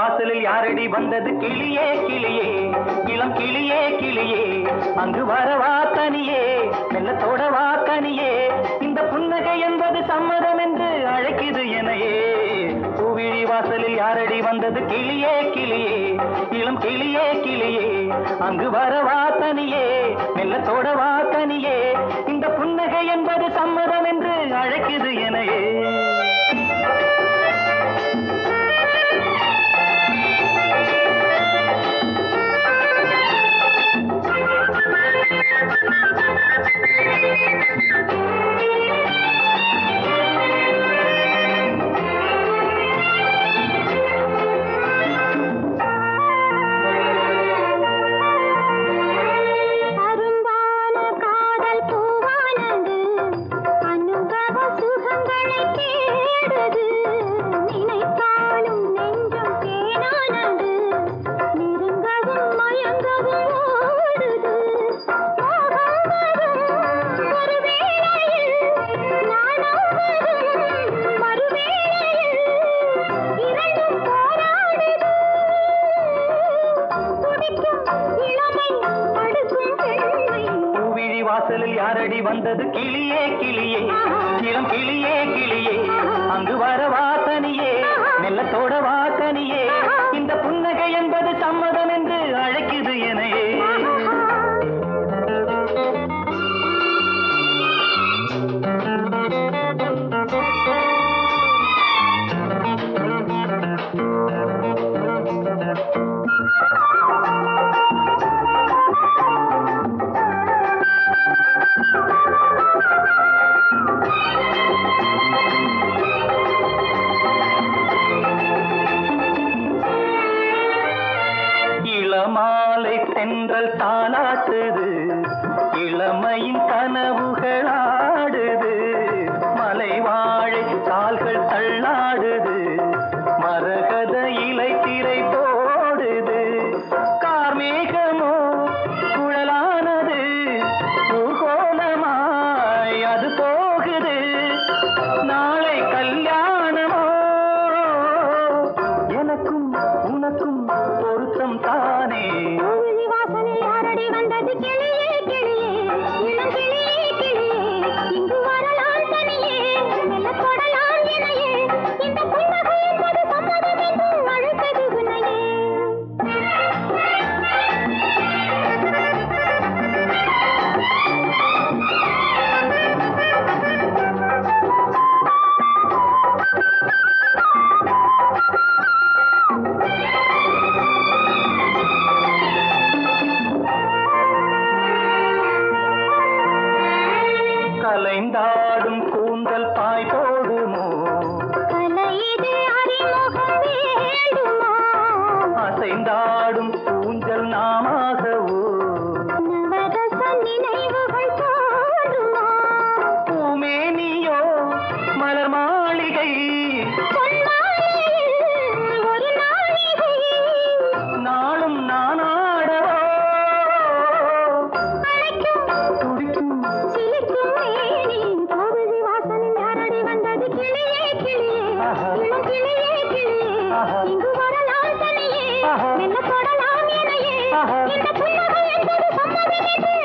வாசலில் யாரடி வந்தது கிளியே கிளியே இளம் கிளியே கிளியே அங்கு வரவா தனியே மெல்லத்தோட வா கனியே இந்த புன்னகை என்பது சம்மதம் என்று அழைக்குது எனையே பூவிழி வாசலில் யாரடி வந்தது கிளியே கிளியே இளம் கிளியே கிளியே அங்கு வரவா தனியே மெல்லத்தோட வா கனியே இந்த புன்னகை என்பது சம்மதம் என்று அழைக்குது எனையே வாசலில் யாரடி வந்தது கிளியே கிளியே இளம் கிளியே கிளியே அங்கு வரவா தனியே மெல்லத்தோட வா கனியே இந்த புன்னகை என்பது சம்மதம் என்று அழைக்குது எனையே மாலை தென்றல் தாளாட்டுது இளமையின் கனவுகள் ஆடுது மலை வாழை கால்கள் தள்ளாடுது மரகத இலை திரை போடுது கார்மேகமோ குழலானது ஊர்கோலமாய் அது போகுது நாளை கல்யாணமோ எனக்கும் உனக்கும் பொருத்தம் தானே வாசலில் யாரடி வந்தது கிளியே கிளியே இளம் கிளியே கிளியே இங்கு வரலாம் தனியே மெல்ல தொடலாம் இணையே இந்த புன்னகை என்பது சம்மதம் என்று அழைத்தது உன்னையே கலைந்தாடும் கூந்தல் பாய் போடுமோ கலையிது அறிமுகம் வேண்டுமோ அசைந்தாடும் ஊஞ்சல் நாமாகவோ நவரச நினைவுகள் தோன்றுமோ பூமேனியோ மலர் மாளிகை பொன்மாலையில் ஒரு நாளிகை நாளும் நானாடவோ அழைக்கும் துடிக்கும் சிலிக்கும் மேனி கோவிலி வாசலில் யாரடி வந்தது கிளியே கிளியே இளம் கிளியே கிளியே இங்கு வரலாம் தனியே மெல்ல தொடலாம் இணையே இந்த புன்னகை என்பது சம்மதம் என்று